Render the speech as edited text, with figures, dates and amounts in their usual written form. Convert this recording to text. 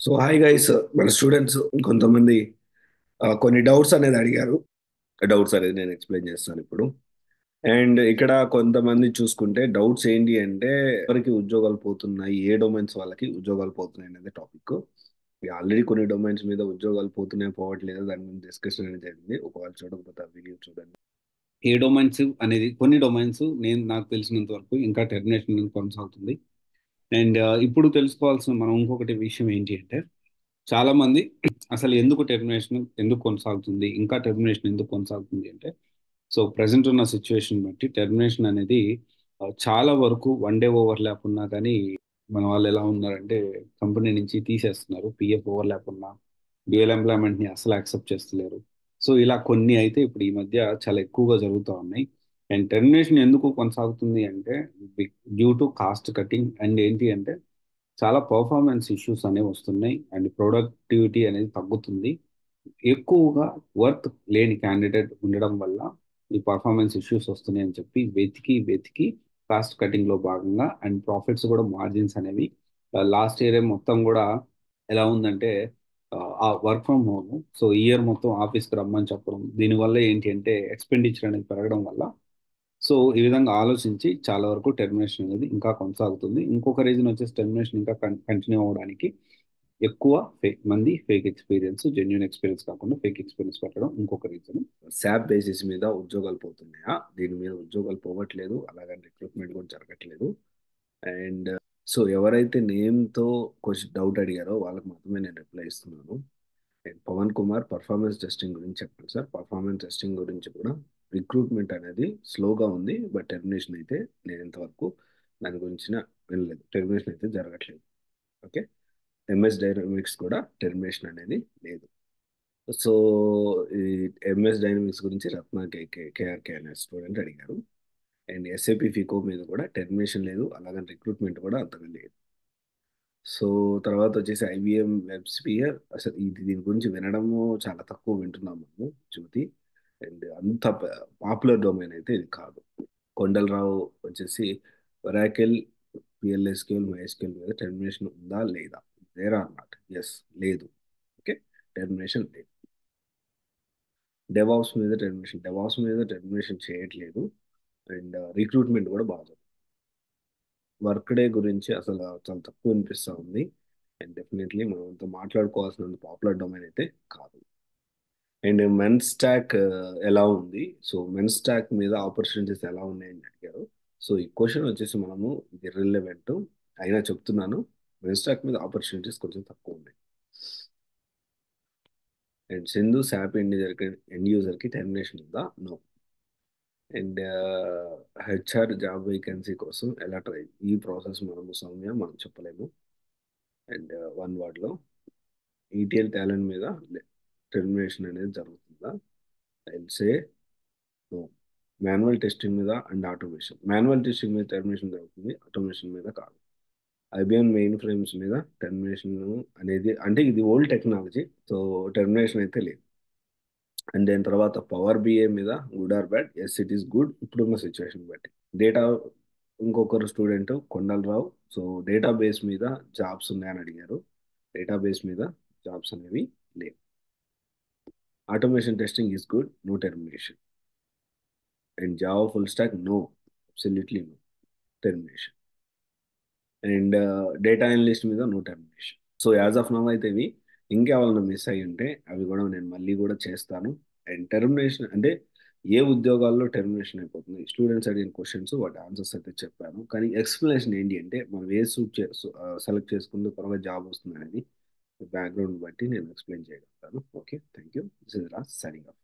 So hi guys, మన students కొంతమంది కొన్ని డౌట్స్ అనేది అడిగారు. డౌట్స్ అనేది నేను ఎక్స్ప్లెయిన్ చేస్తాను ఇప్పుడు. అండ్ ఇక్కడ కొంతమంది చూసుకుంటే డౌట్స్ ఏంటి అంటే ఎవరికి ఉద్యోగాలు పోతున్నాయి, ఏ డొమైన్స్ వాళ్ళకి ఉద్యోగాలు పోతున్నాయి అనేది టాపిక్. ఆల్రెడీ కొన్ని డొమైన్స్ మీద ఉద్యోగాలు పోతున్నాయి పోవట్లేదు దాని మీద డిస్కషన్ అనేది జరిగింది. ఒకవేళ చూడకపోతే ఆ వీడియో చూడండి. ఏ డొమైన్స్ అనేది కొన్ని డొమైన్స్ నాకు తెలిసినంత వరకు ఇంకా టెర్మినేషన్ కొనసాగుతుంది. అండ్ ఇప్పుడు తెలుసుకోవాల్సిన మనం ఇంకొకటి విషయం ఏంటి అంటే చాలా మంది అసలు ఎందుకు కొనసాగుతుంది, ఇంకా టెర్మినేషన్ ఎందుకు కొనసాగుతుంది అంటే సో ప్రజెంట్ ఉన్న సిచ్యువేషన్ బట్టి టెర్మినేషన్ అనేది చాలా వరకు వన్ డే ఓవర్లాప్ ఉన్నా కానీ మన వాళ్ళు ఎలా ఉన్నారంటే కంపెనీ నుంచి తీసేస్తున్నారు. పిఎఫ్ ఓవర్లాప్ ఉన్నా డ్యూయల్ ఎంప్లాయ్మెంట్ ని అసలు యాక్సెప్ట్ చేస్తలేరు. సో ఇలా కొన్ని అయితే ఇప్పుడు ఈ మధ్య చాలా ఎక్కువగా జరుగుతూ ఉన్నాయి. అండ్ టెర్మినేషన్ ఎందుకు కొనసాగుతుంది అంటే due to cost cutting and ఏంటి అంటే చాలా పర్ఫార్మెన్స్ ఇష్యూస్ అనేవి వస్తున్నాయి అండ్ ప్రొడక్టివిటీ అనేది తగ్గుతుంది. ఎక్కువగా వర్క్ లేని క్యాండిడేట్ ఉండడం వల్ల ఈ పర్ఫార్మెన్స్ ఇష్యూస్ వస్తున్నాయి అని చెప్పి వెతికి వెతికి కాస్ట్ కటింగ్ లో భాగంగా అండ్ ప్రాఫిట్స్ కూడా మార్జిన్స్ అనేవి లాస్ట్ ఇయర్ మొత్తం కూడా ఎలా ఉందంటే ఆ work from home so year మొత్తం ఆఫీస్కి రమ్మని చెప్పడం దీనివల్ల ఏంటి అంటే ఎక్స్పెండిచర్ అనేది పెరగడం వల్ల సో ఈ విధంగా ఆలోచించి చాలా వరకు టెర్మినేషన్ అనేది ఇంకా కొనసాగుతుంది. ఇంకొక రీజన్ వచ్చేసి టెర్మినేషన్ ఇంకా కంటిన్యూ అవ్వడానికి ఎక్కువ ఫేక్ ఎక్స్పీరియన్స్, జెన్యున్ ఎక్స్పీరియన్స్ కాకుండా ఫేక్ ఎక్స్పీరియన్స్ పెట్టడం ఇంకొక రీజన్. శాప్ బేసిస్ మీద ఉద్యోగాలు పోతున్నాయా? దీని మీద ఉద్యోగాలు పోవట్లేదు, అలాగని రిక్రూట్మెంట్ కూడా జరగట్లేదు. అండ్ సో ఎవరైతే నేమ్తో కొంచెం డౌట్ అడిగారో వాళ్ళకి మాత్రమే నేను రిప్లై ఇస్తున్నాను. And Pavan Kumar performance testing గురించి చెప్పండి సార్. పర్ఫార్మెన్స్ టెస్టింగ్ గురించి కూడా రిక్రూట్మెంట్ అనేది స్లోగా ఉంది, బట్ టెర్మినేషన్ అయితే నేను ఇంతవరకు దాని గురించిన వినలేదు. టెర్మినేషన్ అయితే జరగట్లేదు. ఓకే. ఎంఎస్ డైనమిక్స్ కూడా టెర్మినేషన్ అనేది లేదు. సో ఈ ఎంఎస్ డైనమిక్స్ గురించి రత్న కేఆర్కే అనే స్టూడెంట్ అడిగారు. అండ్ ఎస్ఏపి ఫికో మీద కూడా టెర్మినేషన్ లేదు, అలాగే రిక్రూట్మెంట్ కూడా అంతగా లేదు. సో తర్వాత వచ్చేసి ఐబిఎం వెబ్ స్పియర్, అసలు దీని గురించి వినడము చాలా తక్కువ వింటున్నాం మనము జ్యోతి. అండ్ అంత పాపులర్ డొమైన్ అయితే ఇది కాదు. కొండలరావు వచ్చేసి ఒరాకిల్, పిఎల్ఎస్క్యూఎల్, మైఎస్క్యూఎల్ మీద టెర్మినేషన్ ఉందా లేదా? There are not. ఎస్, లేదు. ఓకే, టెర్మినేషన్ లేదు. డెవాప్స్ మీద టెర్మినేషన్ చేయట్లేదు. అండ్ రిక్రూట్మెంట్ కూడా బాగా. వర్క్ డే గురించి అసలు చాలా తక్కువ అనిపిస్తూ ఉంది. అండ్ డెఫినెట్లీ మనం అంత మాట్లాడుకోవాల్సినంత పాపులర్ డొమైన్ అయితే కాదు. అండ్ మెన్ స్టాక్ ఎలా ఉంది? సో మెన్ స్టాక్ మీద ఆపర్చునిటీస్ ఎలా ఉన్నాయని అడిగారు. సో ఈ క్వశ్చన్ వచ్చేసి మనము ఇది రిలవెంట్ అయినా చెప్తున్నాను. మెన్ స్టాక్ మీద ఆపర్చునిటీస్ కొంచెం తక్కువ ఉన్నాయి. అండ్ సింధు శాప్ ఎండ్ యూజర్కి టెర్మినేషన్ ఉందా? No. And HR job vacancy కోసం ఎలా ట్రై, ఈ ప్రాసెస్ మనము సౌమ్య మనం చెప్పలేము. అండ్ వన్ వర్డ్లో ఈటీఎల్ టాలెంట్ మీద టెర్మినేషన్ అనేది జరుగుతుందా? I say no. Manual testing మీద అండ్ ఆటోమేషన్, మాన్యువల్ టెస్టింగ్ మీద టెర్మినేషన్ జరుగుతుంది, ఆటోమేషన్ మీద కాదు. ఐబిఎం మెయిన్ ఫ్రేమ్స్ మీద టెర్మినేషన్ అనేది అంటే ఇది ఓల్డ్ టెక్నాలజీ, సో టెర్మినేషన్ అయితే లేదు. అండ్ దాని తర్వాత పవర్ బిఐ మీద good or bad? Yes, it is good ఇప్పుడున్న సిచ్యువేషన్ బట్టి. డేటా, ఇంకొకరు స్టూడెంట్ కొండలరావు, సో డేటాబేస్ మీద జాబ్స్ ఉన్నాయని అడిగారు. డేటాబేస్ మీద జాబ్స్ అనేవి లేవు. Automation testing is good, no termination. And Java full stack, no, absolutely no termination. And data analyst మీద no termination. So as of now అయితే ఇవి. ఇంకేమైనా మిస్ అయ్యి ఉంటే అవి కూడా నేను మళ్ళీ కూడా చేస్తాను. అండ్ టెర్మినేషన్ అంటే ఏ ఉద్యోగాల్లో టెర్మినేషన్ అయిపోతుంది, స్టూడెంట్స్ అడిగిన క్వశ్చన్స్ వాటి ఆన్సర్స్ అయితే చెప్పాను. కానీ ఎక్స్ప్లెనేషన్ ఏంటి అంటే మనం ఏ సూట్ సెలెక్ట్ చేసుకుంటే త్వరగా జాబ్ వస్తుంది అనేది బ్యాక్గ్రౌండ్ బట్టి నేను ఎక్స్ప్లెయిన్ చేయగలుగుతాను. Okay, thank you. This is Raj signing off.